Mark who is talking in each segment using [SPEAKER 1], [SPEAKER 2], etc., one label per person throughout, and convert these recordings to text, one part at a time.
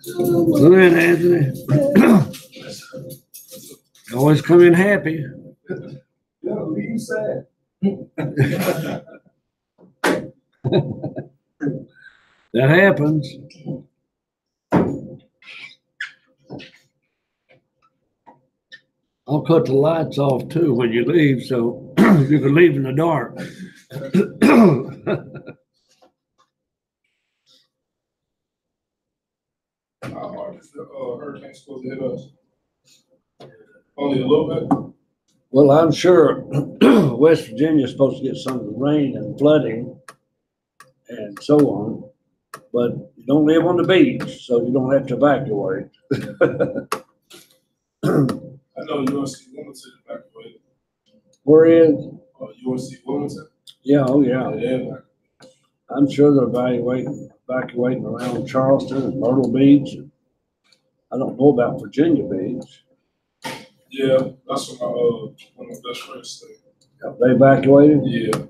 [SPEAKER 1] Go ahead, Anthony. Always come in happy.
[SPEAKER 2] No, leave sad.
[SPEAKER 1] That happens. I'll cut the lights off too when you leave, so you can leave in the dark.
[SPEAKER 2] How hard is the hurricane supposed to hit us? Only a little bit?
[SPEAKER 1] Well, I'm sure West Virginia is supposed to get some of the rain and flooding and so on, but you don't live on the beach, so you don't have to evacuate.
[SPEAKER 2] I know UNC Wilmington evacuated.
[SPEAKER 1] Where is?
[SPEAKER 2] UNC Wilmington?
[SPEAKER 1] Yeah, oh yeah.
[SPEAKER 2] Yeah.
[SPEAKER 1] I'm sure they're evacuating around Charleston and Myrtle Beach. I don't know about Virginia Beach.
[SPEAKER 2] Yeah, that's what one of my best friends say.
[SPEAKER 1] Have they evacuated?
[SPEAKER 2] Yeah.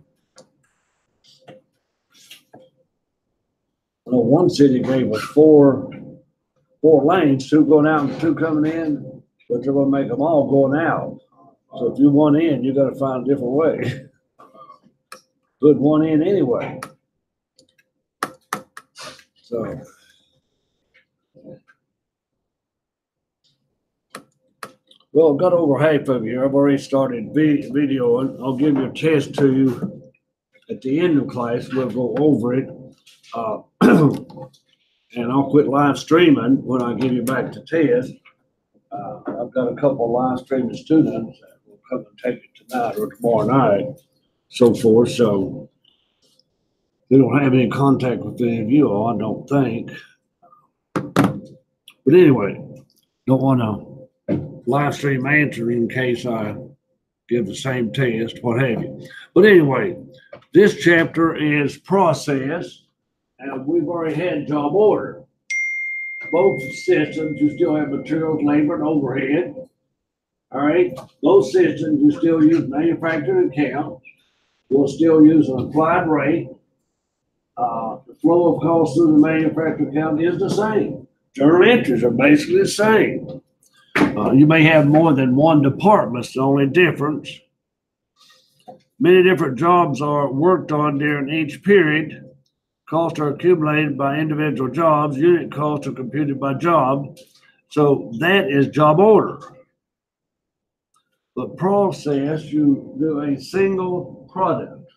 [SPEAKER 1] I know one city gave us four lanes, 2 going out and 2 coming in, but they're gonna make them all going out. So if you want in, you gotta find a different way. Put one in anyway. So. Well, I've got over half of you. I've already started videoing. I'll give you a test to you at the end of class. We'll go over it. And I'll quit live streaming when I give you back to test. I've got a couple of live streaming students that will come and take it tonight or tomorrow night, so forth. So they don't have any contact with any of you all, I don't think. But anyway, don't want to live stream answer in case I give the same test, what have you. But anyway, this chapter is process, and we've already had job order. Both systems, you still have materials, labor, and overhead. All right, those systems, you still use manufacturing account. We'll still use an applied rate. The flow of costs through the manufacturing account is the same. Journal entries are basically the same. You may have more than one department, it's the only difference. Many different jobs are worked on during each period. Costs are accumulated by individual jobs. Unit costs are computed by job. So that is job order. But process, you do a single product.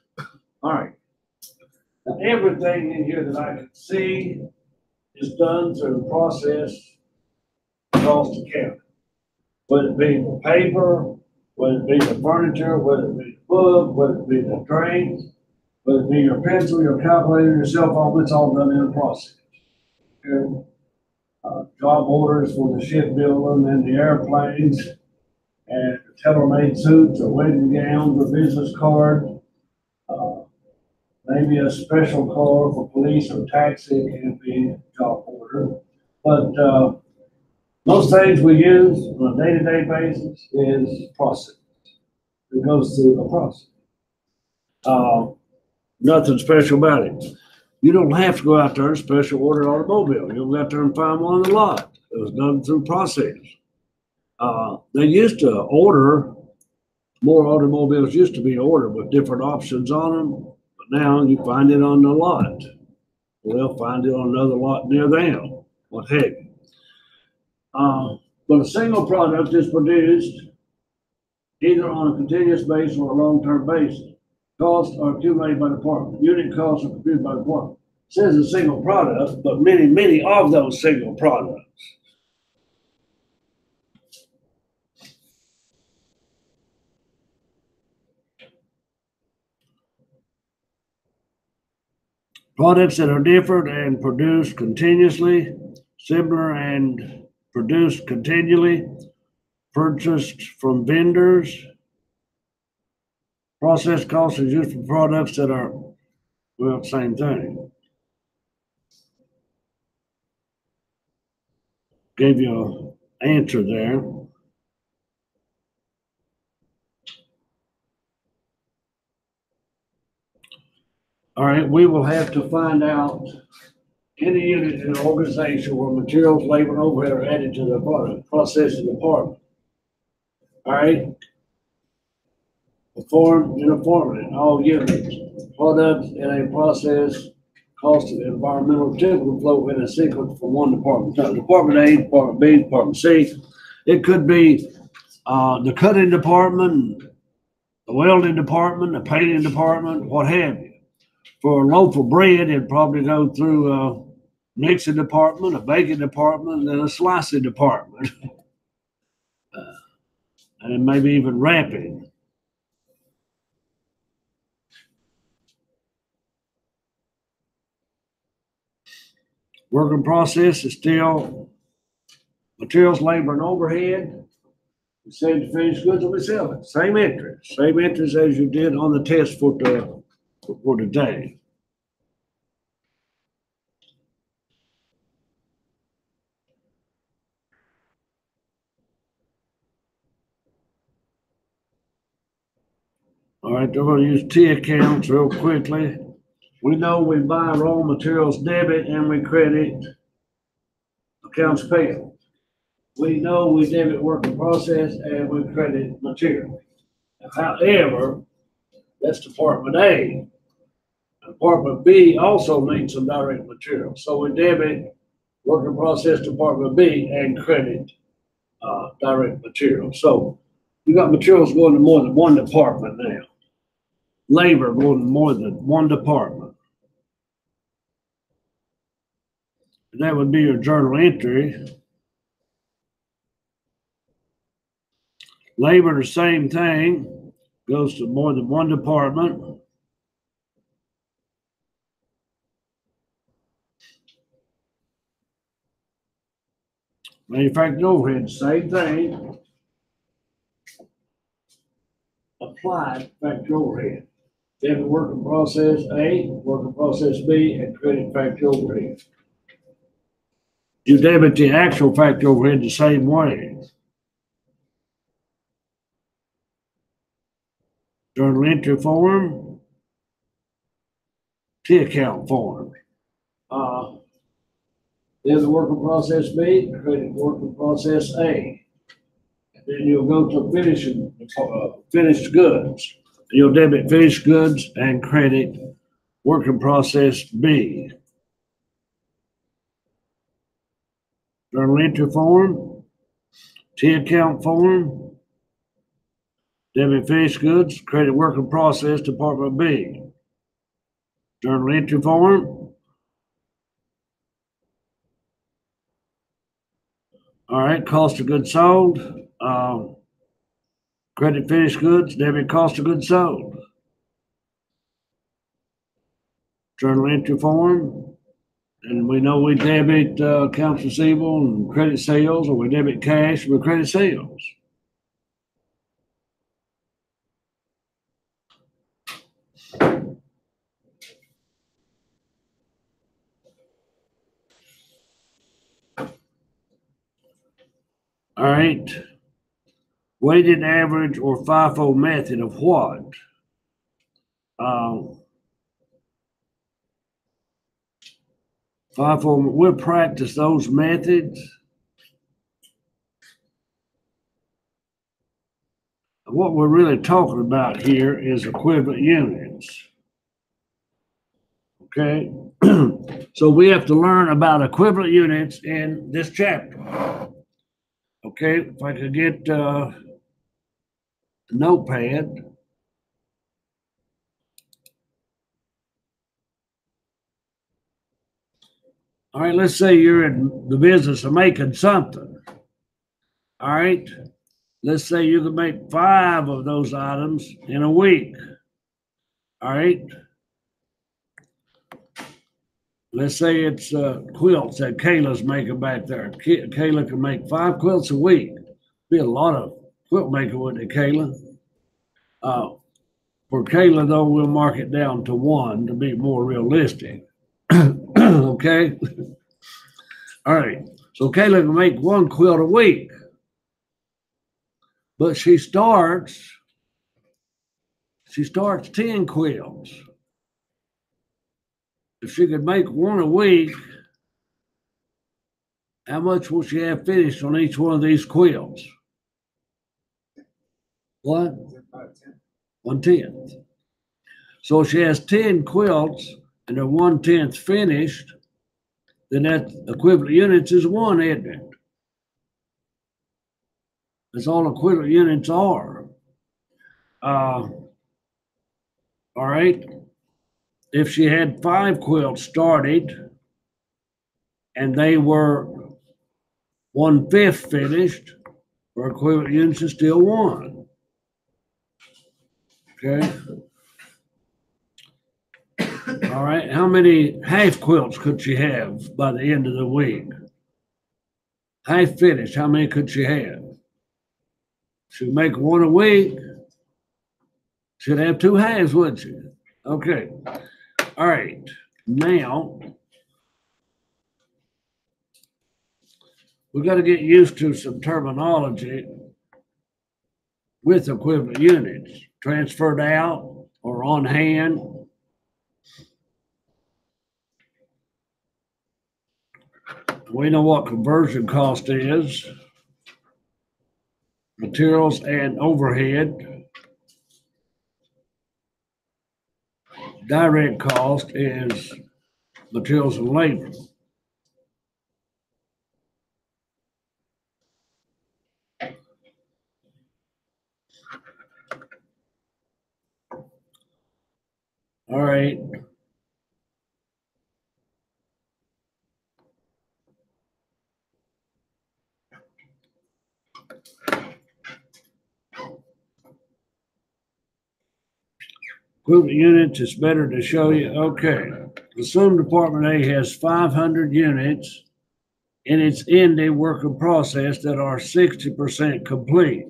[SPEAKER 1] All right. Now, everything in here that I can see is done through process cost accounting. Whether it be the paper, whether it be the furniture, whether it be the book, whether it be the drinks, whether it be your pencil, your calculator, your cell phone, it's all done in the process. Okay. Job orders for the shipbuilding and the airplanes and the tailor-made suits or wedding gowns or business cards. Maybe a special car for police or taxi can be job order. But most things we use on a day-to-day basis is process. It goes through a process. Nothing special about it. You don't have to go out there and special order an automobile. You'll go out there and find one on the lot. It was done through process. They used to order, more automobiles used to be ordered with different options on them, but now you find it on the lot. Well, they'll find it on another lot near them, what have you. But a single product is produced either on a continuous basis or a long-term basis. Costs are accumulated by department. Unit costs are computed by department. It says a single product, but many of those single products. Products that are different and produced continuously, similar and produced continually, purchased from vendors. Process cost is used for products that are, well, same thing. Gave you an answer there. All right, we will have to find out any unit in an organization where materials, labor, and overhead are added to the product processing department. All right. Perform uniformly in all units. Products in a process, cost of environmental typical flow in a sequence from one department. So Department A, Department B, Department C. It could be the cutting department, the welding department, the painting department, what have you. For a loaf of bread, it'd probably go through a mixing department, a baking department, and a slicing department, and maybe even wrapping. Working process is still materials, labor, and overhead. We send the finished goods and we sell it. Same entries as you did on the test for today. All right, they're going to use T accounts real quickly. We know we buy raw materials debit and we credit accounts payable. We know we debit work in process and we credit material. However, that's Department A. Department B also needs some direct material. So we debit work in process Department B and credit direct material. So you got materials going to more than one department now. Labor going to more than one department. And that would be your journal entry. Labor, the same thing, goes to more than one department. Manufacturing overhead, same thing. Applied factory overhead. Debit work in process A, work in process B, and credit factory overhead. You debit the actual factory overhead the same way. Journal entry form, T account form. There's a work in process B, credit work in process A. And then you'll go to finished goods. You'll debit finished goods and credit work in process B. Journal entry form, T account form, debit finished goods, credit work in process Department B. Journal entry form. All right, cost of goods sold, credit finished goods, debit cost of goods sold. Journal entry form, and we know we debit accounts receivable and credit sales, or we debit cash with credit sales. All right, weighted average or FIFO method of what? FIFO, we'll practice those methods. What we're really talking about here is equivalent units. Okay, so we have to learn about equivalent units in this chapter. Okay, if I could get notepad. All right, let's say you're in the business of making something. All right, let's say you can make 5 of those items in a week. All right. Let's say it's quilts that Kayla's making back there. Kayla can make 5 quilts a week. Be a lot of quilt making, wouldn't it, Kayla? For Kayla, though, we'll mark it down to 1 to be more realistic. Okay? All right. So Kayla can make 1 quilt a week. But she starts 10 quilts. If she could make 1 a week, how much will she have finished on each one of these quilts? What? 1/10. So she has 10 quilts and they're 1/10 finished, then that equivalent units is 1, isn't it? That's all equivalent units are. All right. If she had 5 quilts started and they were 1/5 finished, her equivalent units is still 1. Okay. All right. How many half quilts could she have by the end of the week? Half finished, how many could she have? She'd make 1 a week. She'd have 2 halves, wouldn't she? Okay. All right. Now, we got to get used to some terminology with equivalent units. Transferred out or on hand. We know what conversion cost is. Materials and overhead. Direct cost is materials and labor. All right. Equivalent units, it's better to show you. Okay. Assume Department A has 500 units in its ending work in process that are 60% complete.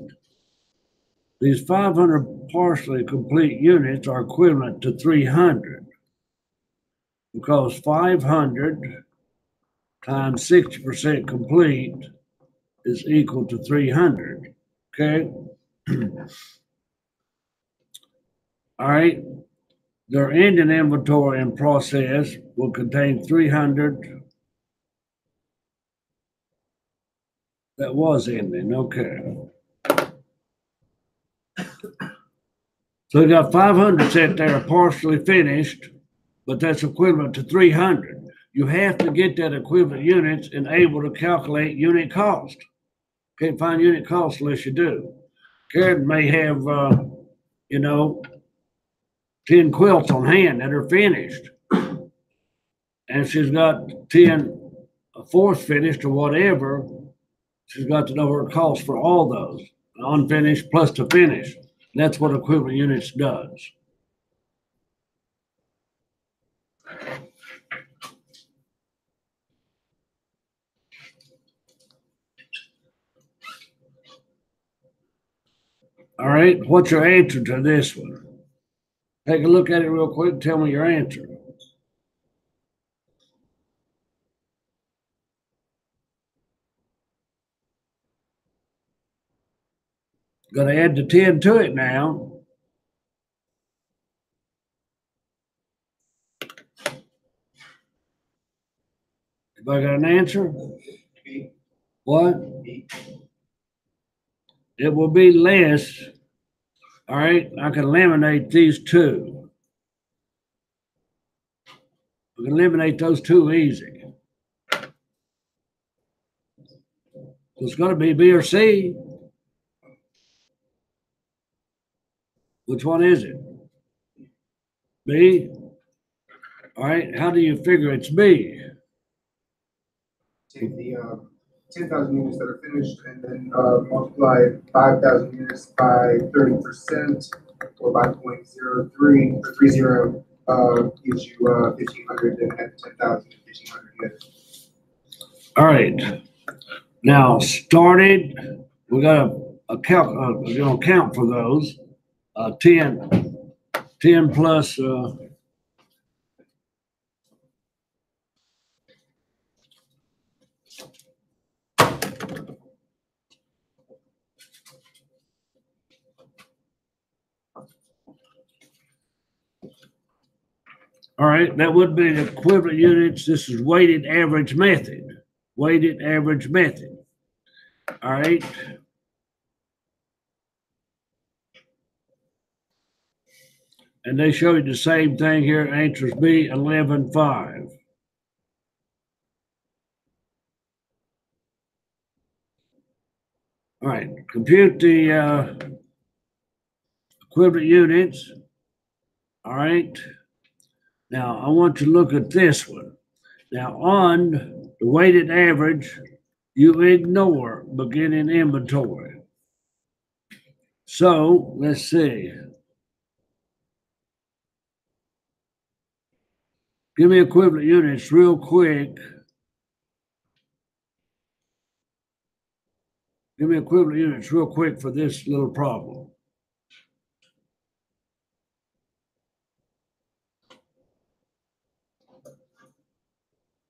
[SPEAKER 1] These 500 partially complete units are equivalent to 300 because 500 times 60% complete is equal to 300. Okay. All right. Their ending inventory and process will contain 300 that was ending. Okay. So you got 500 set there partially finished, but that's equivalent to 300. You have to get that equivalent units and able to calculate unit cost. Can't find unit cost unless you do. Karen may have, 10 quilts on hand that are finished. And she's got 10 fourth finished or whatever. She's got to know her cost for all those, unfinished plus to finish. And that's what equivalent units does. All right, what's your answer to this one? Take a look at it real quick and tell me your answer. Got to add the 10 to it now. Everybody got an answer? What? It will be less. All right, I can eliminate these 2. We can eliminate those 2 easy. It's going to be B or C. Which one is it? B? All right, how do you figure it's B?
[SPEAKER 3] Take the 10,000 units that are finished and then multiply 5,000 units by 30% or by 0.03 or 30 gives you 1,500 and at 10,000 1,500 units.
[SPEAKER 1] All right. Now started, we got a count, we're gonna count for those. 10 plus all right, that would be the equivalent units. This is weighted average method. Weighted average method. All right. And they show you the same thing here. Answers B, 11.5. All right, compute the equivalent units. All right. Now I want you to look at this one. Now on the weighted average, you ignore beginning inventory. So let's see. Give me equivalent units real quick. Give me equivalent units real quick for this little problem.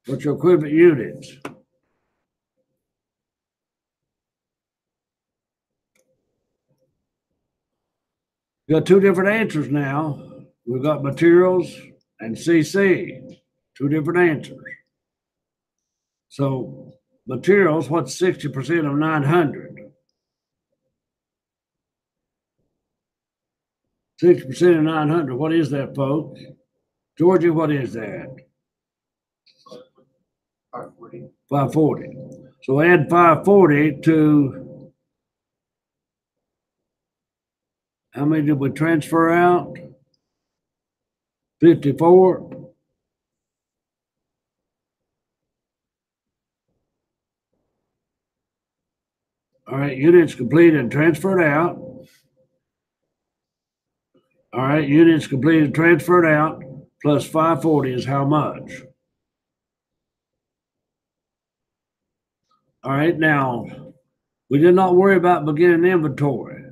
[SPEAKER 1] What's your equivalent units? We got two different answers now. We've got materials and CC, two different answers. So materials, what's 60% of 900? 60% of 900, what is that, folks? Georgie, what is that?
[SPEAKER 3] 540.
[SPEAKER 1] 540. So add 540 to, how many did we transfer out? 54. All right, units completed and transferred out. All right, units completed, transferred out, plus 540 is how much? All right, now, we did not worry about beginning inventory.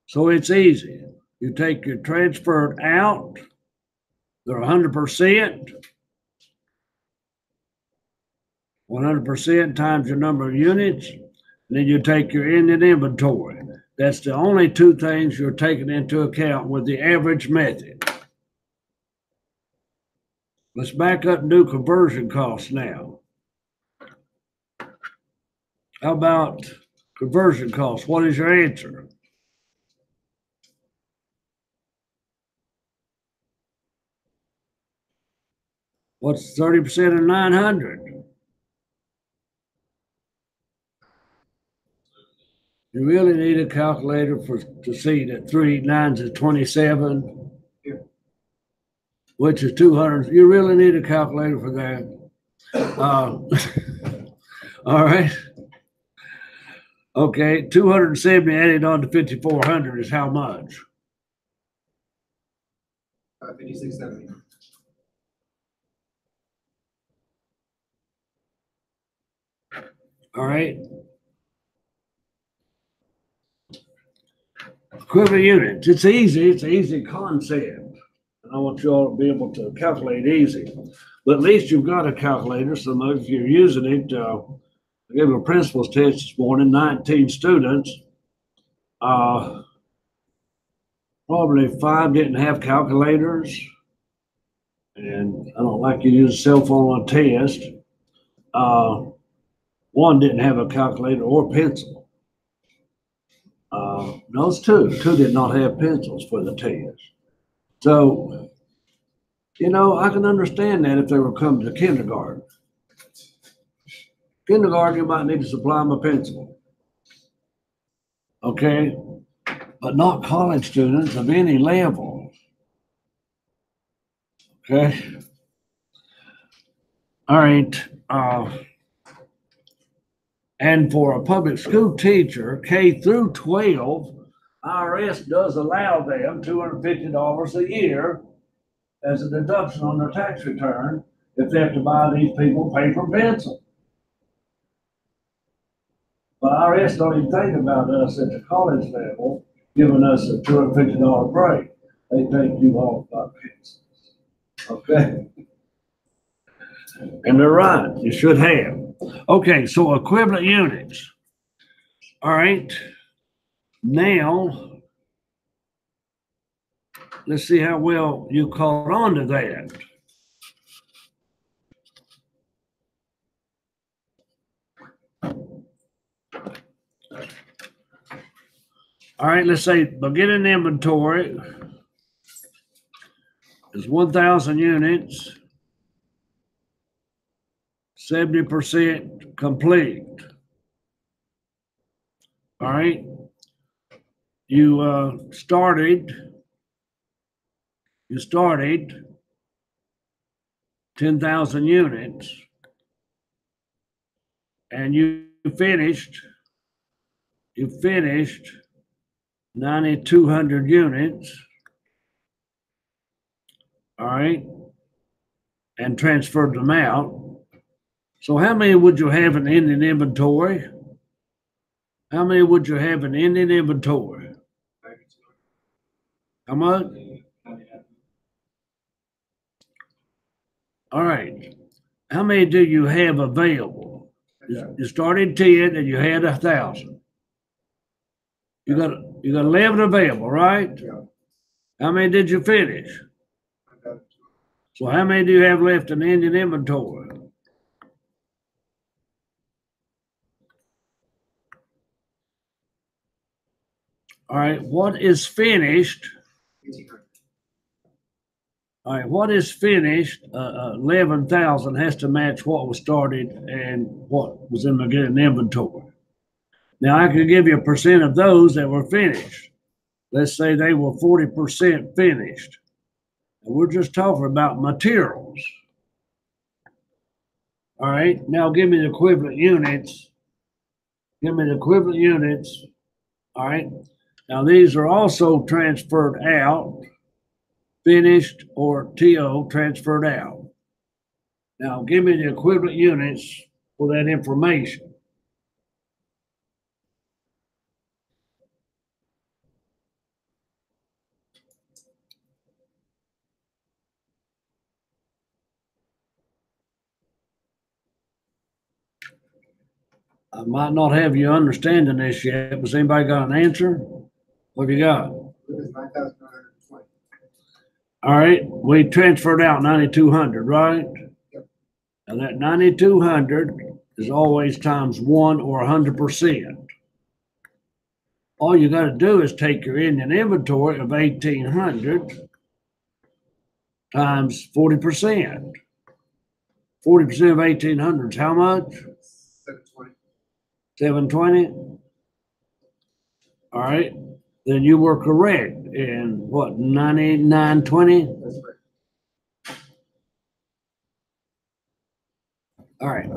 [SPEAKER 1] So it's easy. You take your transferred out, they're 100%. 100% times your number of units, and then you take your ending inventory. That's the only two things you're taking into account with the average method. Let's back up and do conversion costs now. How about conversion costs? What is your answer? What's 30% of 900? You really need a calculator to see that 3 9s is 27,
[SPEAKER 3] Yeah.
[SPEAKER 1] which is 200. You really need a calculator for that. All right. Okay, 270 added on to 5,400 is how much?
[SPEAKER 3] 5670.
[SPEAKER 1] All right. Equivalent units. It's easy. It's an easy concept. And I want you all to be able to calculate easy. But at least you've got a calculator. So if you're using it, I gave a principal's test this morning, 19 students. Probably 5 didn't have calculators. And I don't like you to use a cell phone on a test. 1 didn't have a calculator or pencil. Those two did not have pencils for the test. So, you know, I can understand that if they were coming to kindergarten. Kindergarten, you might need to supply them a pencil. Okay? but not college students of any level. Okay. All right. And for a public school teacher, K through 12, IRS does allow them $250 a year as a deduction on their tax return if they have to buy these people paper and pencil. But IRS don't even think about us at the college level giving us a $250 break. They think you all got pencils. Okay? And they're right. You should have. Okay, so equivalent units. All right. Now, let's see how well you caught on to that. All right, let's say beginning inventory is 1,000 units, 70% complete. All right, you started 10,000 units, and you finished 9,200 units. All right, and transferred them out. So how many would you have in ending inventory? How many would you have in ending inventory? How much? All right. How many do you have available? You started 10 and you had 1,000. You got 11 available, right?
[SPEAKER 3] Yeah.
[SPEAKER 1] How many did you finish? So how many do you have left in ending inventory? All right. What is finished?
[SPEAKER 3] 1,800.
[SPEAKER 1] All right, what is finished, 11,000 has to match what was started and what was in the beginning inventory. Now, I could give you a percent of those that were finished. Let's say they were 40% finished. And we're just talking about materials. All right, now give me the equivalent units. Give me the equivalent units. All right, now these are also transferred out, finished or TO transferred out. Now, give me the equivalent units for that information. I might not have you understanding this yet. Has anybody got an answer? What have you got?
[SPEAKER 3] It was 9,920.
[SPEAKER 1] All right, we transferred out 9,200, right?
[SPEAKER 3] Yep.
[SPEAKER 1] And that 9,200 is always times 1 or 100%. All you got to do is take your ending inventory of 1,800 times 40%. 40% of 1,800 is how much?
[SPEAKER 3] 720.
[SPEAKER 1] 720. All right, then you were correct in what, 9920?
[SPEAKER 3] That's right.
[SPEAKER 1] All right,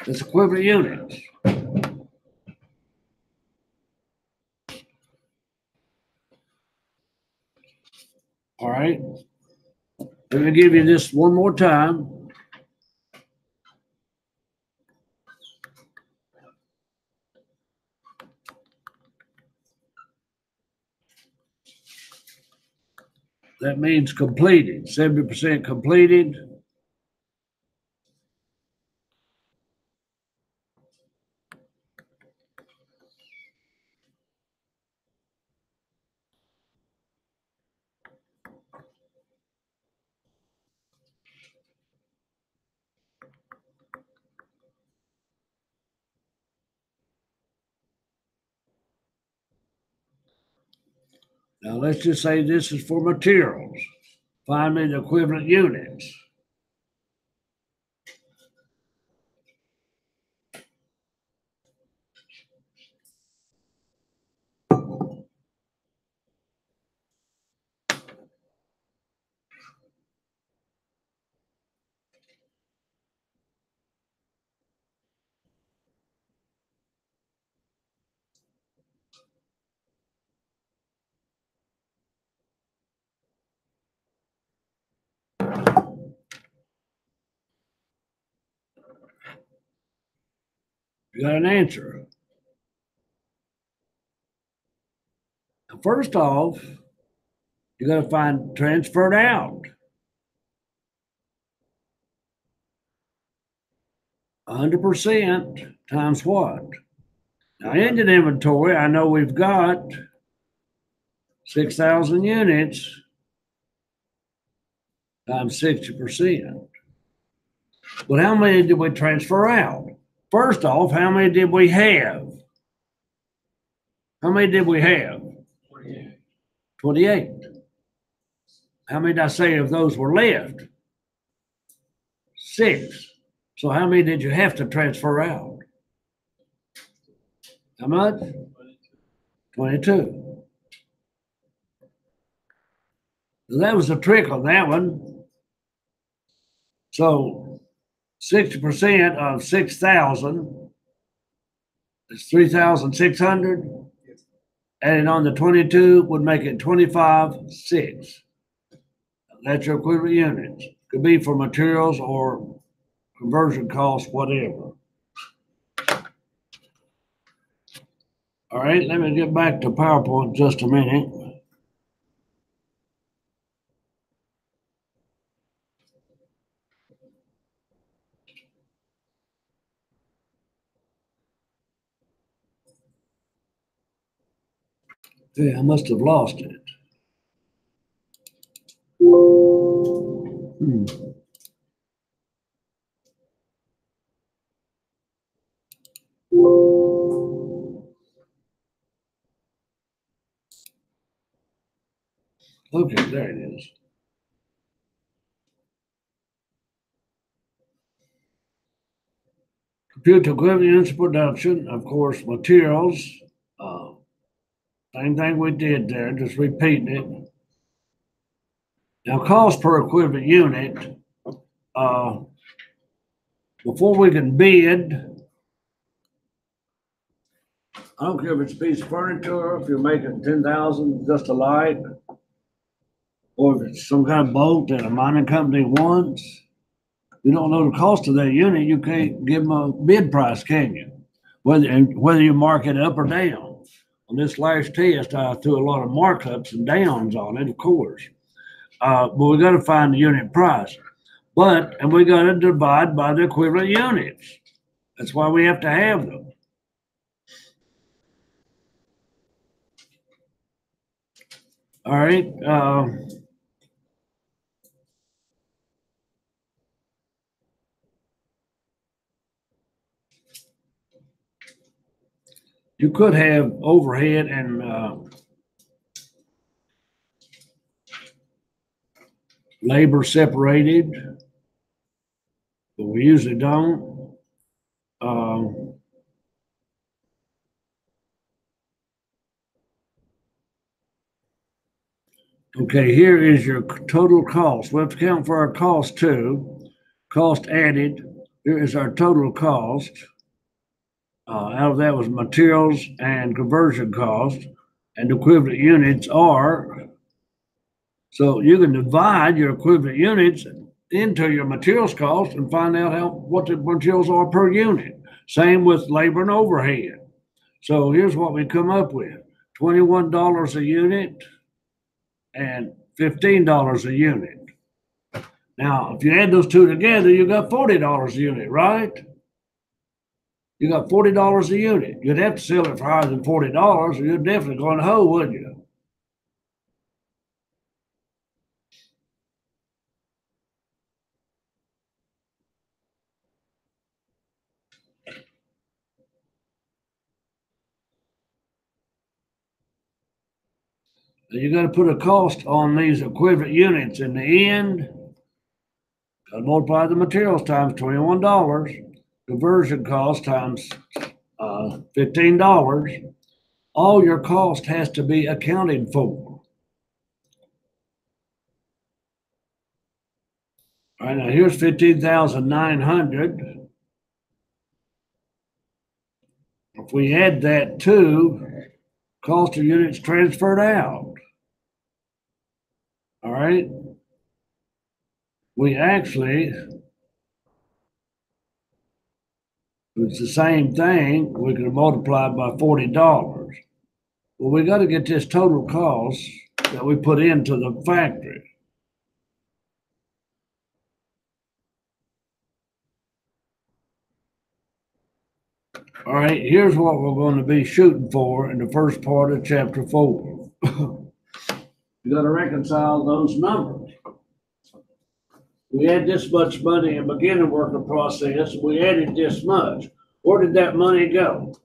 [SPEAKER 1] that's equivalent units. All right, let me give you this one more time. That means completed, 70% completed. Now let's just say this is for materials. Find me the equivalent units. You got an answer. Now, first off, you got to find transferred out. 100% times what? Now, ended inventory, I know we've got 6,000 units times 60%. But how many did we transfer out? First off, how many did we have? How many did we have? 28. How many did I say of those were left? 6. So how many did you have to transfer out? How much? 22. That was the trick on that one. So 60% of 6,000 is 3,600. Adding on the 22 would make it 25,600. That's your equivalent units. Could be for materials or conversion costs, whatever. All right, let me get back to PowerPoint just a minute. Yeah, I must have lost it. Okay, there it is. Compute equivalent units of production, of course, materials. Same thing we did there, just repeating it. Now, cost per equivalent unit. Before we can bid, I don't care if it's a piece of furniture, if you're making 10,000 just a light, or if it's some kind of boat that a mining company wants. You don't know the cost of that unit, you can't give them a bid price, can you? Whether you mark it up or down. On this last test, I threw a lot of markups and downs on it, of course. But we got to find the unit price. And we got to divide by the equivalent units. That's why we have to have them. All right. You could have overhead and labor separated, but we usually don't. Okay, here is your total cost. We have to count for our cost too. Cost added. Here is our total cost. Out of that was materials and conversion cost, and equivalent units are. So you can divide your equivalent units into your materials cost and find out what the materials are per unit. Same with labor and overhead. So here's what we come up with: $21 a unit and $15 a unit. Now, if you add those two together, you got $40 a unit, right? You got $40 a unit. You'd have to sell it for higher than $40, or you're definitely going to hoe, wouldn't you? You got to put a cost on these equivalent units in the end. Got to multiply the materials times $21, conversion cost times $15. All your cost has to be accounted for. All right, now here's 15,900. If we add that to cost of units transferred out, all right, we actually It's the same thing. We could multiply it by $40. Well, we got to get this total cost that we put into the factory. All right, here's what we're going to be shooting for in the first part of chapter 4. You got to reconcile those numbers. We had this much money in beginning worker process. We added this much. Where did that money go?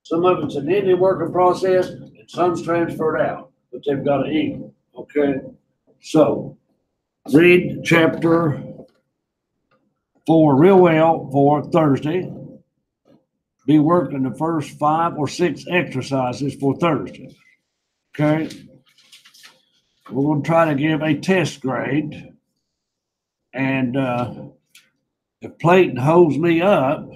[SPEAKER 1] Some of it's an ending worker process and some's transferred out, but they've got to equal. Okay, so read chapter 4 real well for Thursday. Be working the first 5 or 6 exercises for Thursday. Okay, we're going to try to give a test grade. And if Clayton holds me up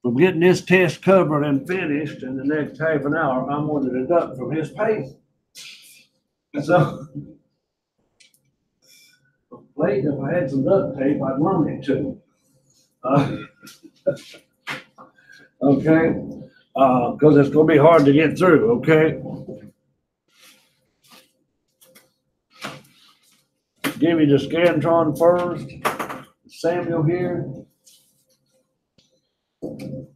[SPEAKER 1] from getting this test covered and finished in the next half an hour, I'm going to deduct from his pay. So, Clayton, if I had some duct tape, I'd loan it to him. Okay, because it's going to be hard to get through. Okay. Give you the Scantron first. Samuel here. Do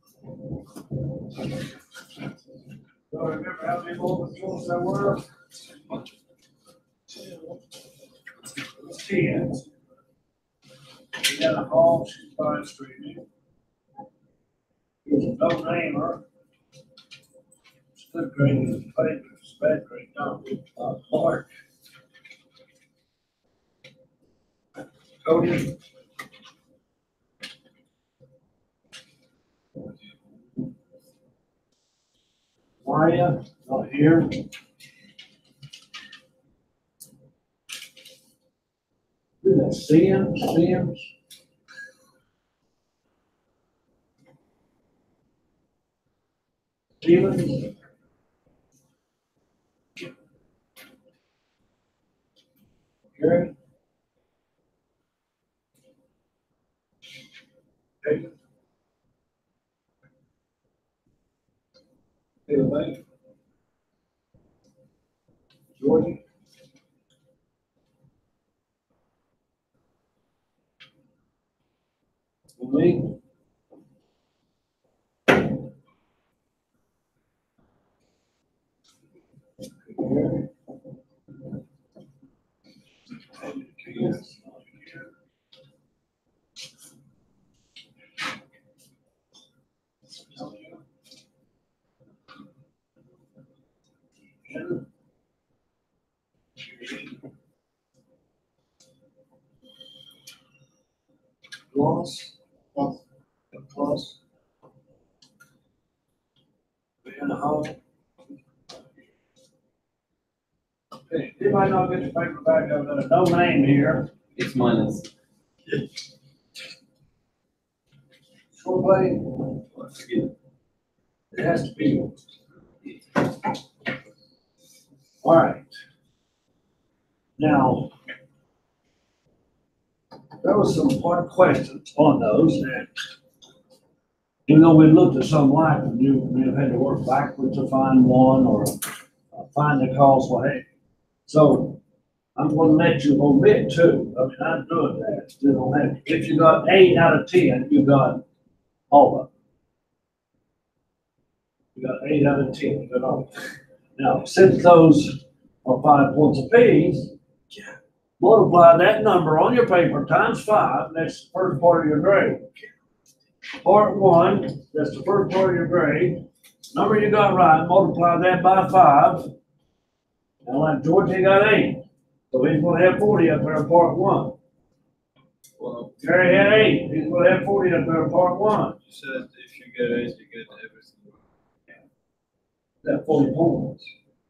[SPEAKER 1] I remember how many molecules there were? 10. We got a hall, she's fine streaming. Here's a no-namer. It's good grade in the paper, it's bad grade, no, Mark. Cody. Maria, not here. Who's that? Sims? Stevens? Gary? David? David? Jordan? Me? Gary? Yes. Plus. In the hole. Okay, you might not get the paper back. I've got a no name here.
[SPEAKER 4] It's minus.
[SPEAKER 1] Short blade. It has to be. All right. Now, there was some hard questions on those, and even though we looked at some like, you may have had to work backwards to find one or find the cause for hey. So I'm going to let you omit 2. I mean, I'm doing that. You don't have, if you got 8 out of 10, you got all of them. You got 8 out of 10. You got all of them. Now, since those are 5 points apiece, multiply that number on your paper times 5. That's the first part of your grade. Part 1, that's the first part of your grade. Number you got right, multiply that by 5. Now, like George, he got 8. So he's going to have 40 up there in part 1.
[SPEAKER 4] Well,
[SPEAKER 1] Gary had 8. He's going to have 40 up there in part 1.
[SPEAKER 4] you said if you get 8, you get everything.
[SPEAKER 1] That 40 points.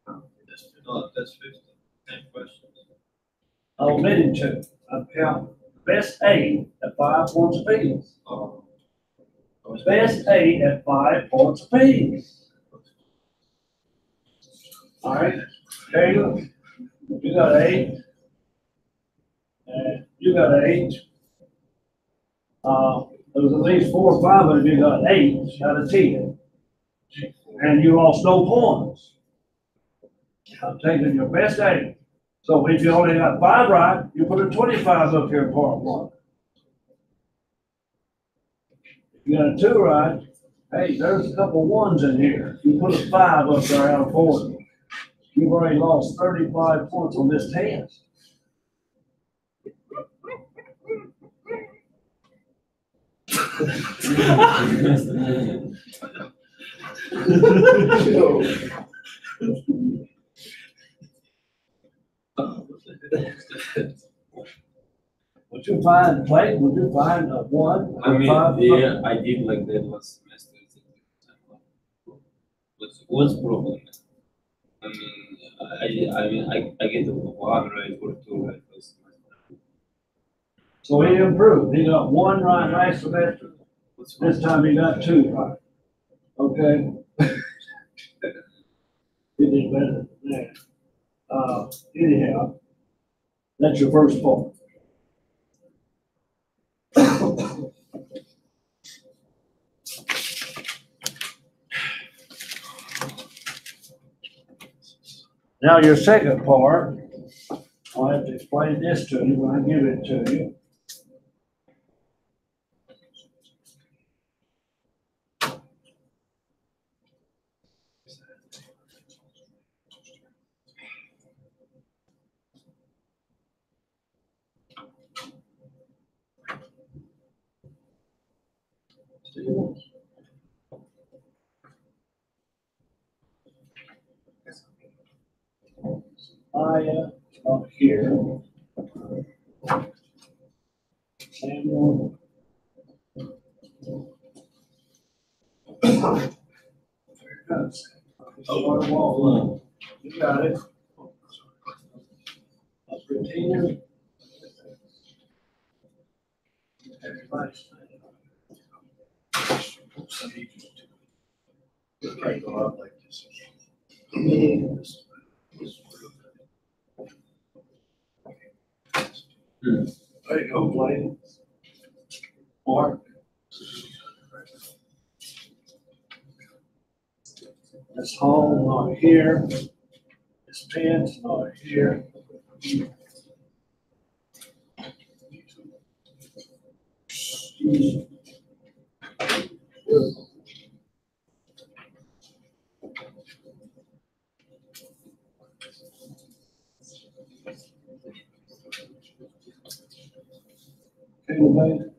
[SPEAKER 4] That's 50. 10 questions.
[SPEAKER 1] I omitted 2. I count best 8 at 5 points apiece.
[SPEAKER 4] Oh.
[SPEAKER 1] Best 8 at 5 points apiece. All right, Caleb, you got 8. And you got 8. There was at least 4 or 5 of you got 8 out of 10. And you lost no points. I'm taking your best 8. So if you only got 5 right, you put a 25 up here in part 1. If you got a 2 right, hey, there's a couple 1s in here. You put a 5 up there out of 40. You've already lost 35 points on this test. Would you find, Clayton, would you find a 1?
[SPEAKER 5] I mean,
[SPEAKER 1] 5?
[SPEAKER 5] yeah, I did like that last semester. What's the problem? I mean, I get 1 right or 2 right last semester.
[SPEAKER 1] So he improved. He got 1 right last semester. This time he got 2 right. Okay? He did better than that. Anyhow, that's your first point. Now, your second part, I'll have to explain this to you when I give it to you. Maya, up here. Samuel. There it goes. You got it. Regina. Everybody's there you go, Blaine. Mark. This hole not here. This pin's not here. Okay, Blaine.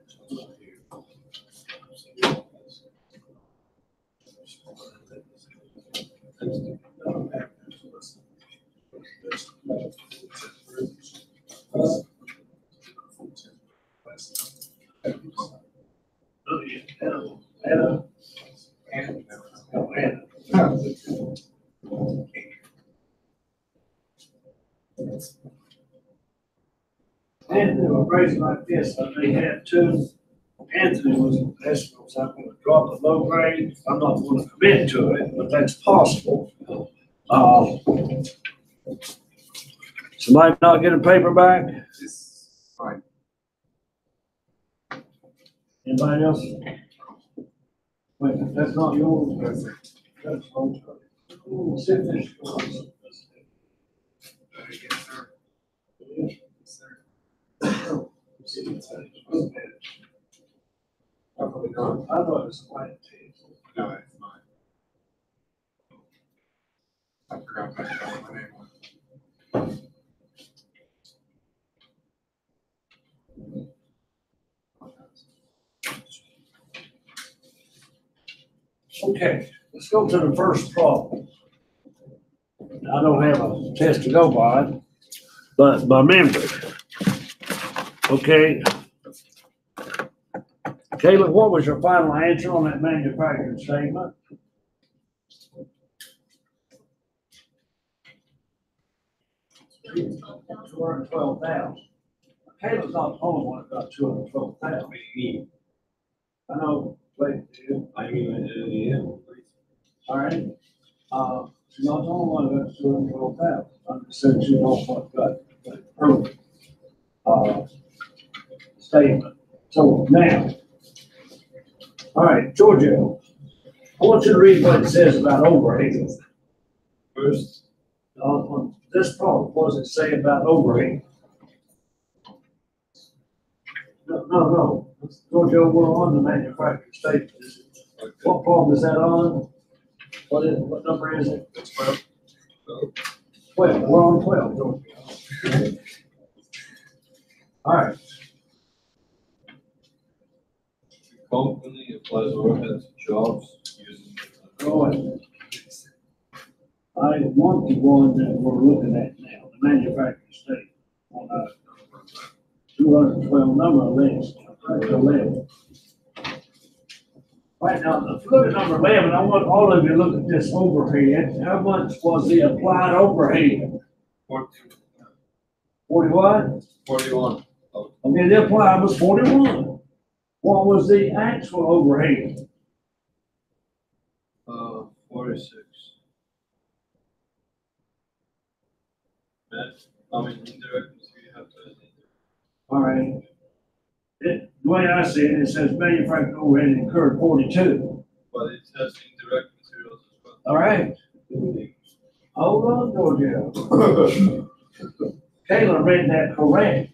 [SPEAKER 1] And they were raised like this, but they had 2. Anthony was asking, was I'm going to drop the low grade. I'm not going to commit to it, but that's possible. Somebody not get a paper back?
[SPEAKER 3] Fine.
[SPEAKER 1] Anybody else? Wait, that's not yours. That's yours. Ooh, see if this is yours.
[SPEAKER 3] Yes, sir.
[SPEAKER 1] Yes,
[SPEAKER 3] sir. Probably not.
[SPEAKER 1] I thought it was white tape.
[SPEAKER 3] No, it's not. I forgot that my name was.
[SPEAKER 1] Okay, let's go to the first problem. I don't have a test to go by, but by memory. Okay. Caleb, what was your final answer on that manufacturing statement? $212,000. Caleb's not the only one that got $212,000. I know, wait, you.
[SPEAKER 5] I mean, yeah.
[SPEAKER 1] All right. She's not the only one that got $212,000. I'm just saying she don't want got early statement. So now, All right, Georgia, I want you to read what it says about overhead.
[SPEAKER 4] First,
[SPEAKER 1] On this part, what does it say about overhead? No. Georgia, we're on the manufacturing statement. What problem is that on? What number is it?
[SPEAKER 4] it's 12.
[SPEAKER 1] 12, we're on 12, Georgia. All right,
[SPEAKER 4] The company applies overhead to jobs using.
[SPEAKER 1] go ahead. I want the one that we're looking at now, the manufacturing statement. On 212 number 11. Right now, if you look at number 11, I want all of you to look at this overhead. How much was the applied overhead?
[SPEAKER 4] 40,
[SPEAKER 1] 40 what?
[SPEAKER 4] 41.
[SPEAKER 1] Okay, the applied was 41. What was the actual overhead?
[SPEAKER 4] 46. I mean, indirect, you have to.
[SPEAKER 1] All right. The way I see it, it says manufacturing overhead incurred 42.
[SPEAKER 4] But it has indirect materials as well.
[SPEAKER 1] All right. Hold on, Georgia. Kayla read that correct.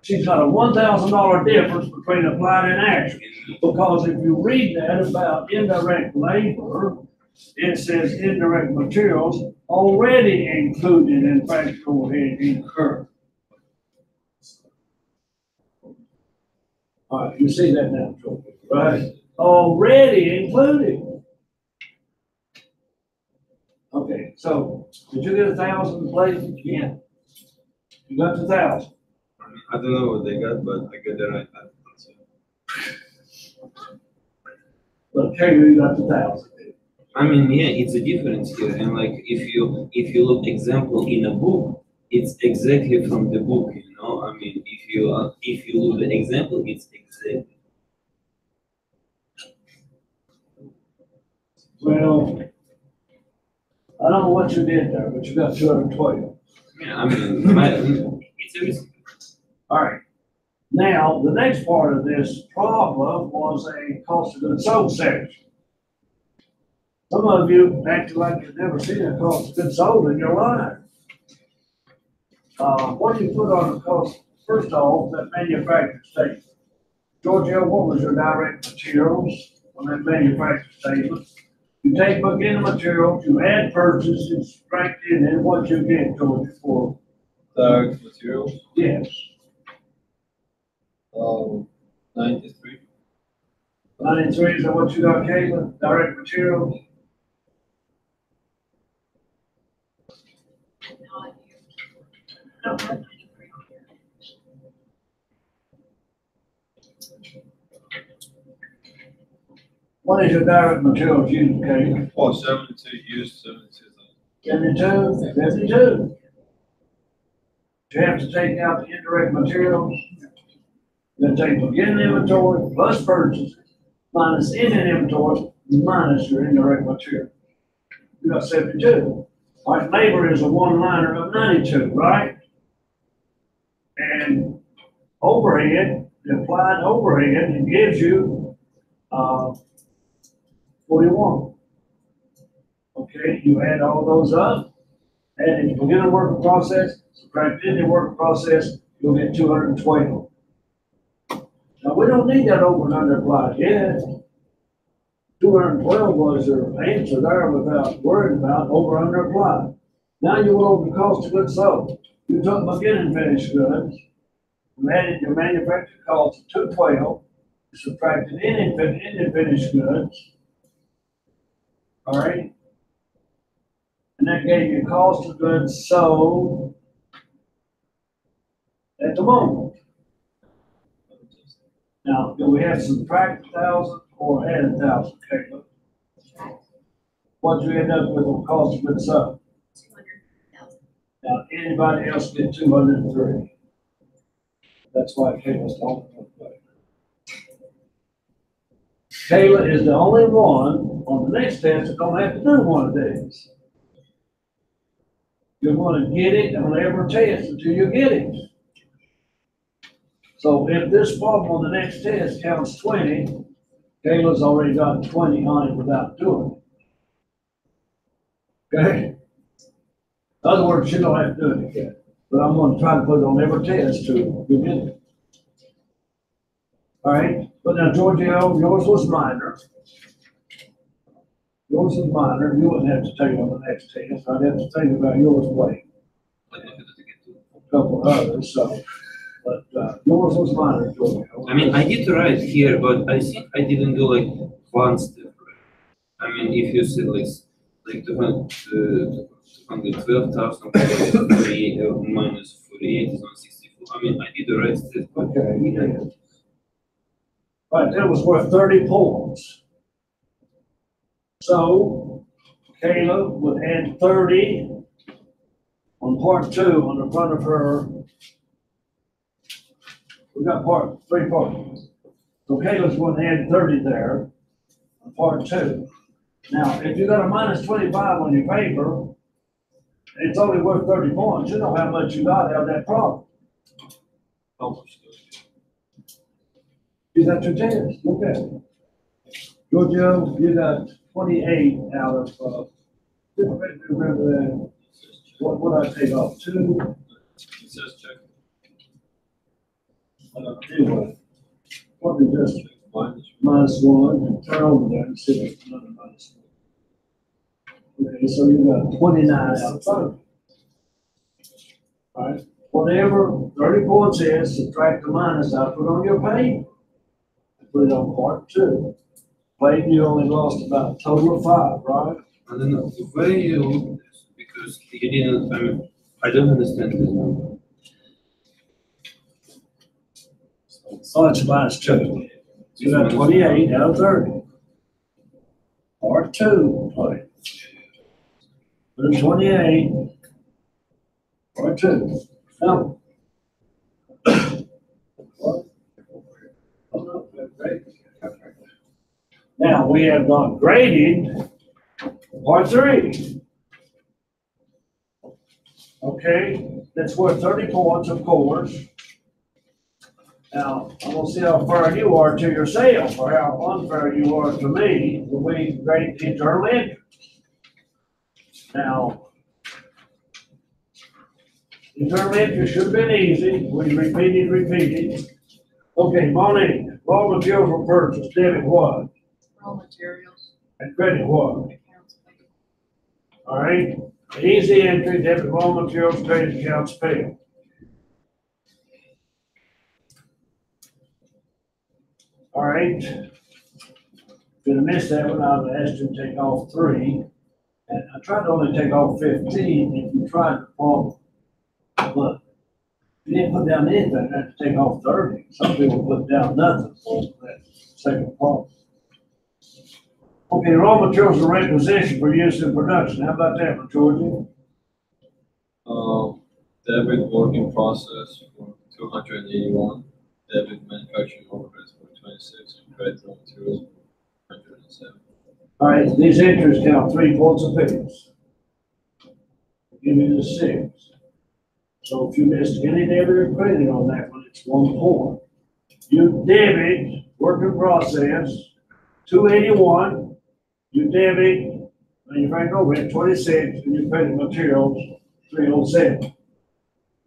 [SPEAKER 1] She's got a $1,000 difference between applied and actual. Because if you read that about indirect labor, it says indirect materials already included in factory overhead incurred. All right, you see that now, Georgia, right? Already included. Okay, so did you get 1,000 places? Yeah. You got the 1,000.
[SPEAKER 5] I don't know what they got, but I got the right answer.
[SPEAKER 1] But Kayla, you got the 1,000.
[SPEAKER 5] I mean, yeah, it's a difference here, and like if you look example in a book, it's exactly from the book, you know. I mean, if you look the example, it's exactly.
[SPEAKER 1] Well, I don't know what you did there, but you got 212.
[SPEAKER 5] Yeah, I mean, it's everything.
[SPEAKER 1] All right. Now, the next part of this problem was a cost of goods sold section. Some of you acted like you've never seen a cost of goods sold in your life. What do you put on the cost? First off, that manufacturing statement. Georgia, what was your direct materials on that manufacturing statement? You take beginning materials, you add purchase, you subtract it, and what you get, Georgia, for?
[SPEAKER 4] Direct materials,
[SPEAKER 1] Yes.
[SPEAKER 4] 93.
[SPEAKER 1] 93 is that what you got, Caitlin? Direct materials? What is your direct materials used, Caitlin?
[SPEAKER 4] Oh, 72 used, 72,000.
[SPEAKER 1] 72? 52? You have to take out the indirect materials. Then take beginning inventory plus purchases minus ending inventory minus your indirect material. You got 72. All right, labor is a one-liner of 92, right? And overhead, the applied overhead, it gives you 41. Okay, you add all those up, add the beginning working process, subtract ending working process, you'll get 212. Now, we don't need that over and under applied yet. 212 was your answer there without worrying about over and under applied. Now you went over the cost of goods sold. You took beginning finished goods, you added your manufacturing cost to 212, you subtracted ending finished goods. All right? And that gave you cost of goods sold at the moment. Now, do we have to subtract 1,000 or add 1,000, Caleb? What'd you end up with on cost of goods sold?
[SPEAKER 6] 200,000.
[SPEAKER 1] Now, anybody else get 203? That's why Kayla's the only one. Kayla is the only one on the next test that's gonna have to do one of these. You're gonna get it on every test until you get it. So if this problem on the next test counts 20, Kayla's already got 20 on it without doing it. Okay? In other words, you don't have to do it again, but I'm gonna try to put it on every test to begin it. All right, but now Giorgio, yours was minor. Yours was minor, you wouldn't have to take it on the next test, I'd have to think about yours weight. A couple others, so, but, yours was minor, Giorgio.
[SPEAKER 5] I mean, I did write here, but I think I didn't do like one step right. I mean, if you said like 212,000 minus 48 is 164. I mean, I did the right step.
[SPEAKER 1] Okay, you did. Right, that was worth 30 points. So Kayla would add 30 on part 2 on the front of her. We got three parts. So Kayla's going to add 30 there on part 2. Now, if you got a minus 25 on your paper, it's only worth 30 points. You know how much you got out of that problem. You got your test. Okay. Giorgio, you got 28 out of, remember that. What would I take off? 2?
[SPEAKER 4] It says check.
[SPEAKER 1] Anyway, probably just
[SPEAKER 4] Minus.
[SPEAKER 1] minus 1. Turn over there and see if it's another minus 1. Okay, so you got 29 out of 30. All right, whatever 30 points is, subtract the minus out, put on your paper. Put it on part 2. Plate, you only lost about a total of 5, right?
[SPEAKER 5] I don't know the way you look at this because you didn't. I mean, I don't understand this number.
[SPEAKER 1] Oh, it's minus 2. You got 28 out of 30. Part 2, plate. Put in 28. Part 2. Now. Now, we have not graded part 3. Okay, that's worth 30 points, of course. Now, I'm gonna see how fair you are to yourself, or how unfair you are to me when we grade the internal entry. Now, internal entry should have been easy. We repeated. Okay, Monique, raw materials were purchased, debit what?
[SPEAKER 6] Raw materials,
[SPEAKER 1] And credit what?
[SPEAKER 6] accounts payable.
[SPEAKER 1] All right, easy entry, debit raw materials, credit accounts payable. All right. Gonna miss that one, I would ask you to take off 3. And I tried to only take off 15 if you tried to problem. But you didn't put down anything, I had to take off 30. Some people put down nothing for that second problem. Okay, raw materials are requisitioned for use in production. How about that, Georgia?
[SPEAKER 4] Debit working process for 281, debit manufacturing overheads for 26, and credit raw materials for 107.
[SPEAKER 1] All right, these entries count 3 points apiece. Give me the 6. So if you missed any debit or credit on that one, it's 1 point. You debit working process 281. You debit manufacturing overhead 26, and you credit materials 307.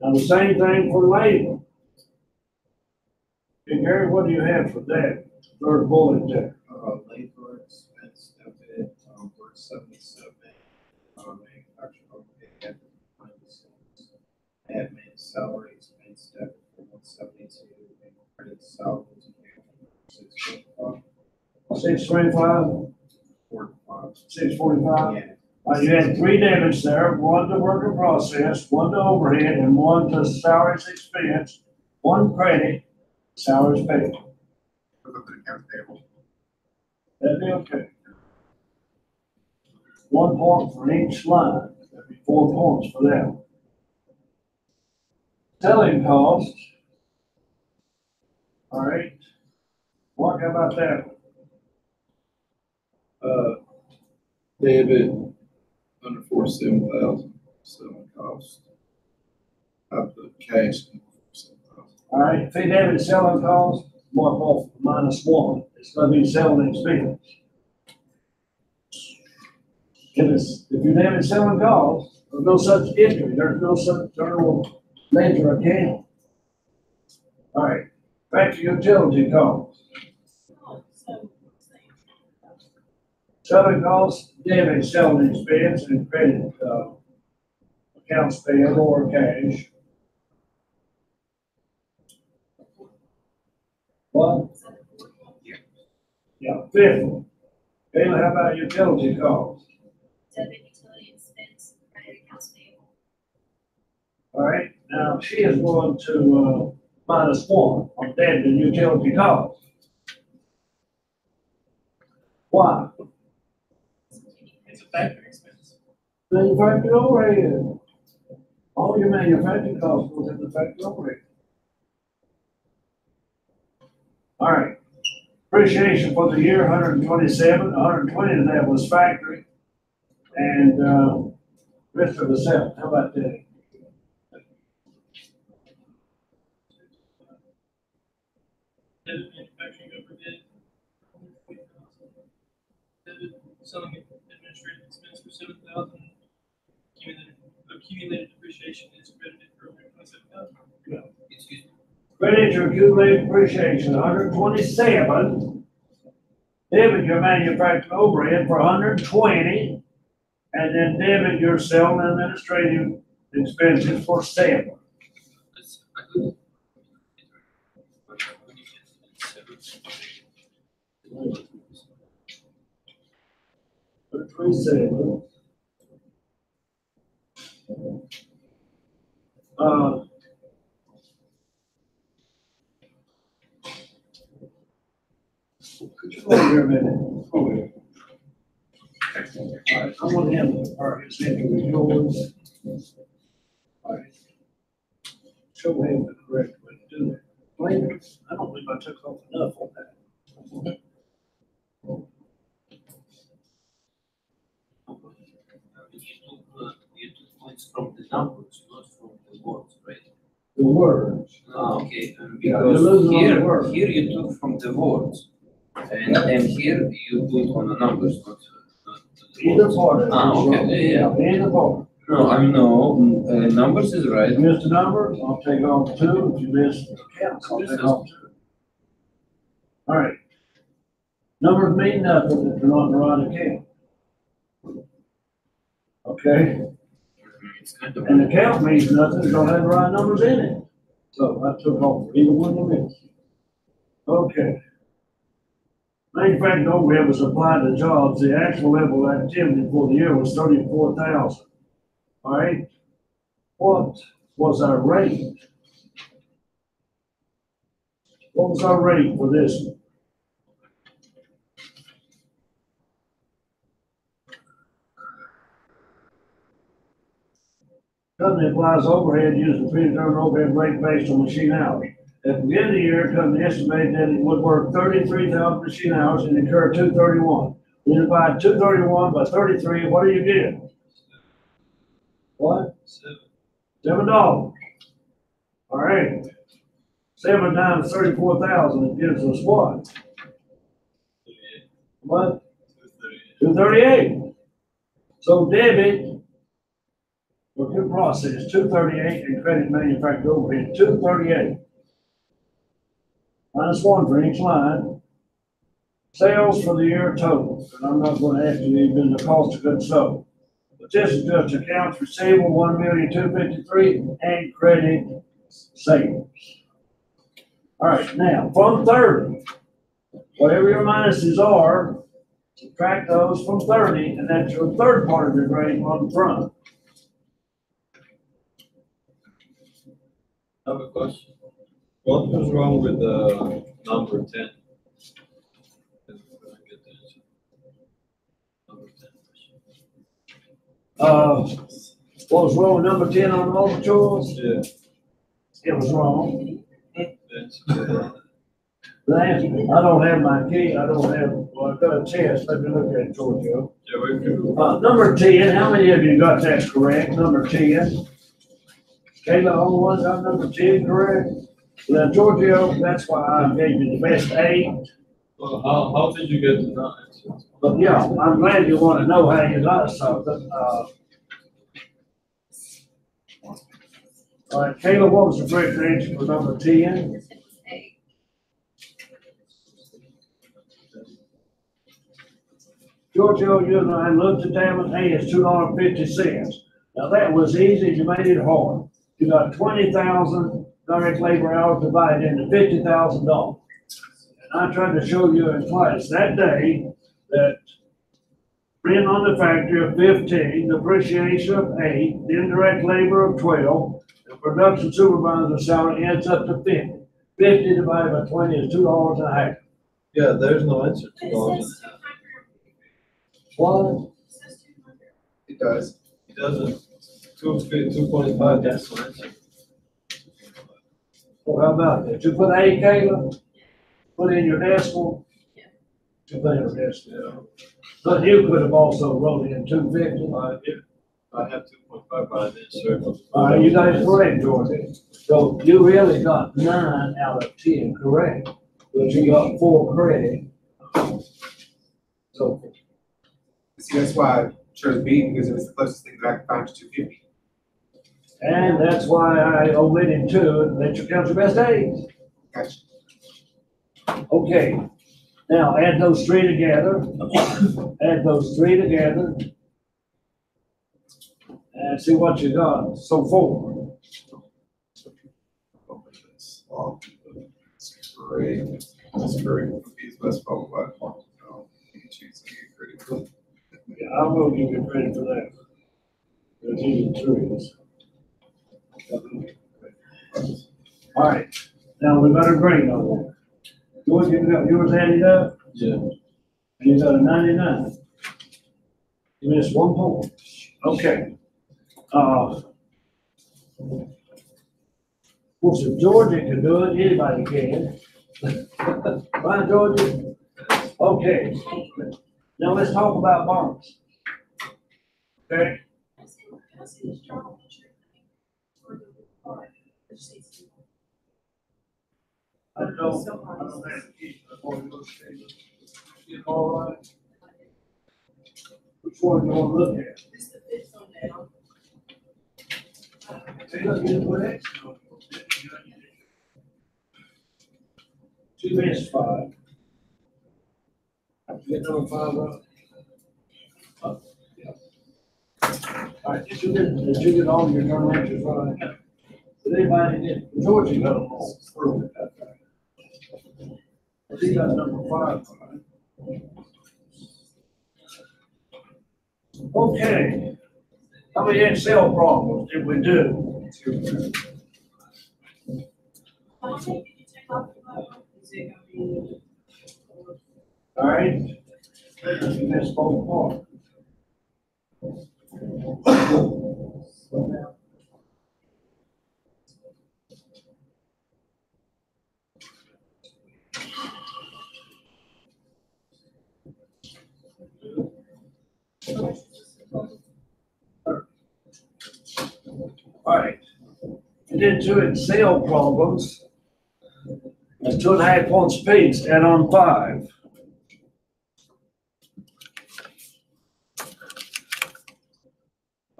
[SPEAKER 1] Now the same thing for labor. Okay, Gary, what do you have for that third bullet there?
[SPEAKER 7] Labor expense debit, work 77, manufacturing overhead, 96, admin salary expense debit for 172, and credit salaries, 645.
[SPEAKER 1] 625, 645.
[SPEAKER 7] Yeah,
[SPEAKER 1] You had 3 debits there, 1 to work in process, 1 to overhead, and 1 to salaries expense, 1 credit, salaries paid.
[SPEAKER 3] For the accounts payable.
[SPEAKER 1] That'd be okay. 1 point for each line, that'd be 4 points for that one. Selling costs. All right. Mark, how about that one?
[SPEAKER 2] Debit under 47,000, selling cost. I put cash in 47,000.
[SPEAKER 1] All right, fee debit selling cost, mark off -1. It's gonna be selling expense. If you debit selling costs, there's no such entry, there's no such journal ledger account. All right, back to utility costs.
[SPEAKER 6] Oh, so,
[SPEAKER 1] Selling costs, debit selling expense and credit, accounts payable or cash. What? Yeah, fifth one. Kayla, how about utility costs?
[SPEAKER 8] Debit utility expense, credit accounts payable.
[SPEAKER 1] All right, now she is going to, -1 on debit and utility costs. Why?
[SPEAKER 7] It's a factory expense.
[SPEAKER 1] Manufacturing overhead. All your manufacturing costs goes into factory overhead. All right. Appreciation for the year, 127, 120 of that was factory. And, rest of the seven, how about that?
[SPEAKER 2] Debit manufacturing overhead. Debit selling administrative expense for 7,000. Accumulated depreciation is credited for 127,000.
[SPEAKER 5] Excuse me.
[SPEAKER 1] Credit your accumulated depreciation, 127. Debit your manufacturing overhead for 120. And then debit your selling and administrative expenses for 7.
[SPEAKER 5] I could.
[SPEAKER 1] 127. Could you go over here a minute? Over here. All right, I want him to park his entry with yours. All right. Show him the correct way to do it. Blame it. I don't believe I took off enough on that.
[SPEAKER 5] You took points from the numbers, not from the words, right?
[SPEAKER 1] The words.
[SPEAKER 5] Ah, okay,
[SPEAKER 1] Yeah, you're
[SPEAKER 5] because
[SPEAKER 1] losing on the words.
[SPEAKER 5] here you took from the words. And here you put on the numbers, not the
[SPEAKER 1] Either
[SPEAKER 5] words.
[SPEAKER 1] part of it.
[SPEAKER 5] Ah, okay, yeah.
[SPEAKER 1] Either part.
[SPEAKER 5] No, I know, numbers is right.
[SPEAKER 1] If you missed a number, I'll take off 2. If you missed the count, I'll take off 2. All right. Numbers mean nothing if they're not in the right account. Okay?
[SPEAKER 5] It's kind of.
[SPEAKER 1] And the count means nothing if you don't have the right numbers in it. So I took off either one you missed. Okay. Manufacturing overhead was applied to jobs. The actual level of activity for the year was 34,000. All right? What was our rate? What was our rate for this one? Company applies overhead using predetermined overhead rate based on machine hours. At the beginning of the year, company estimated that it would work 33,000 machine hours and incur 231. We divide 231 by 33, what do you get? What? $7. All right. 7 times 34,000, it gives us what? What? 238. So debit, work in process, 238, and credit manufactured overhead, 238. -1 for each line. Sales for the year total, and I'm not going to ask you even the cost of goods sold. But this is just accounts receivable, 1,253,000, and credit sales. All right, now from 30, whatever your minuses are, subtract those from 30, and that's your third part of your grade on the front.
[SPEAKER 4] I have a question. What was wrong with the number 10? Number 10.
[SPEAKER 1] What was wrong with number 10 on the multiple choice?
[SPEAKER 4] Yeah.
[SPEAKER 1] It was wrong.
[SPEAKER 4] That's,
[SPEAKER 1] The answer, I don't have my key, I don't have, well, I've got a test, let me look at it, Giorgio.
[SPEAKER 4] yeah, we can.
[SPEAKER 1] Number 10, how many of you got that correct? Number 10? Kayla, only one got number 10 correct? Now, Giorgio, that's why I gave you the best 8.
[SPEAKER 4] Well, how did you get to 9?
[SPEAKER 1] But yeah, I'm glad you want to know how you got something. All right, Caleb, what was the correct answer for number 10?
[SPEAKER 8] It was A.
[SPEAKER 1] Giorgio, you and I looked at that one, A is $2.50. Now that was easy, you made it hard. You got 20,000 direct labor hours divided into $50,000. And I tried to show you in class that day that rent on the factory of 15, depreciation of 8, the indirect labor of 12, the production supervisor salary adds up to 50. 50 divided by 20 is $2.50.
[SPEAKER 4] Yeah, there's no answer
[SPEAKER 8] But
[SPEAKER 4] to all
[SPEAKER 8] it
[SPEAKER 4] this.
[SPEAKER 8] says 200.
[SPEAKER 1] What?
[SPEAKER 8] It says 200.
[SPEAKER 3] It does.
[SPEAKER 4] It doesn't, 2.5, that's the answer.
[SPEAKER 1] Well, how about that? You put 8, Caleb? Put in your decimal?
[SPEAKER 8] Yeah.
[SPEAKER 1] You put in your decimal. But you could have also wrote in 250.
[SPEAKER 4] I have 2.5, but I didn't circle.
[SPEAKER 1] All right, you guys correct, Jordan. So you really got 9 out of 10 correct, but you got 4 correct. So,
[SPEAKER 3] See, that's why I chose B, because it was the closest thing that I could find to 250.
[SPEAKER 1] and that's why I omitted 2 and let you count your best 8.
[SPEAKER 3] Gotcha.
[SPEAKER 1] Okay, now add those 3 together. Add those 3 together. And see what you got. So 4.
[SPEAKER 3] Oh, that's great. That's very confused. That's probably why I want to know. You can choose to get critical.
[SPEAKER 1] Yeah, I will give you credit for that. There's even 3s. All right, now we got a grade on that. Yours, you got yours added up,
[SPEAKER 4] Yeah.
[SPEAKER 1] and you got a 99. You missed 1 point. Okay. Well, so Georgia can do it, anybody can. Right, Georgia? Okay, now let's talk about bonds. Okay,
[SPEAKER 8] I see this journal entry thing for the report. It says-
[SPEAKER 1] I don't have to keep before we go to state. You all right? Which one do you want to look at?
[SPEAKER 8] This is the fifth one down.
[SPEAKER 1] Say, look, you put X on it. 2 minutes 5. Get number 5 up. Yeah. All right, did you get all your journal entries right? Did anybody get, Georgia got them all through. I think that's number 5. Right? Okay. How many Excel problems did we do?
[SPEAKER 8] Why did you take off the button? Is it gonna be?
[SPEAKER 1] All right? You missed both parts. All right. We did 2 Excel problems. That's 2.5 points apiece, add on 5.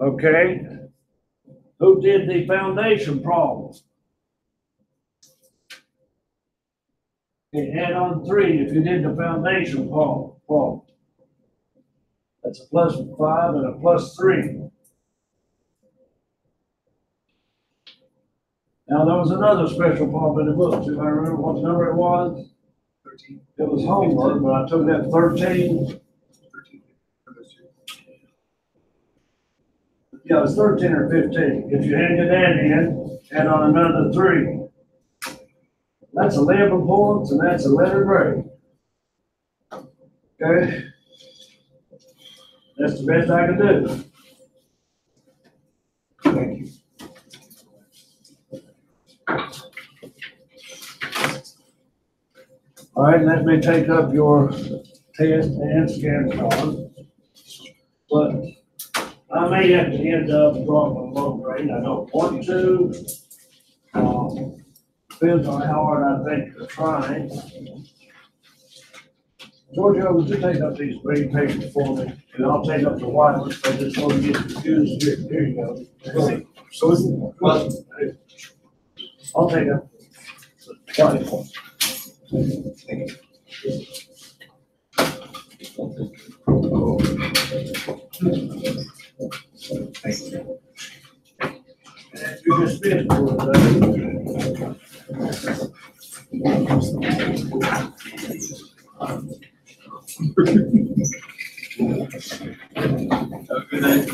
[SPEAKER 1] Okay. Who did the foundation problem? Okay, add on 3 if you did the foundation problem. That's a plus 5 and a plus 3. Now, there was another special problem in the book. Do I remember what number it was?
[SPEAKER 3] 13.
[SPEAKER 1] It was homework, but I took that 13.
[SPEAKER 3] 13. For those 2.
[SPEAKER 1] Yeah, it was 13 or 15. If you handed that in, add on another 3. That's 11 points, and that's a letter grade. Okay? That's the best I can do.
[SPEAKER 3] Thank you.
[SPEAKER 1] All right, let me take up your test and scan card. But I may have to end up dropping a low grade. I don't want to. Depends on how hard I think you're trying. Georgia, would you take up these green papers for me? And I'll take up the white ones, so this one gets confused. Here you go.
[SPEAKER 3] So it's, well,
[SPEAKER 1] I'll take up the white ones. And you just spin for it,
[SPEAKER 4] Have a good night.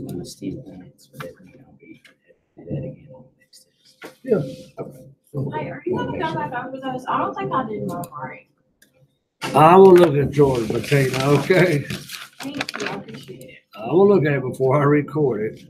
[SPEAKER 9] On the Steve points, but it, we did that again on the next test.
[SPEAKER 8] Hey, are you gonna go back over those? I don't think I did mine right.
[SPEAKER 1] I will look at George Potato, okay?
[SPEAKER 8] Thank you, I appreciate it.
[SPEAKER 1] I will look at it before I record it.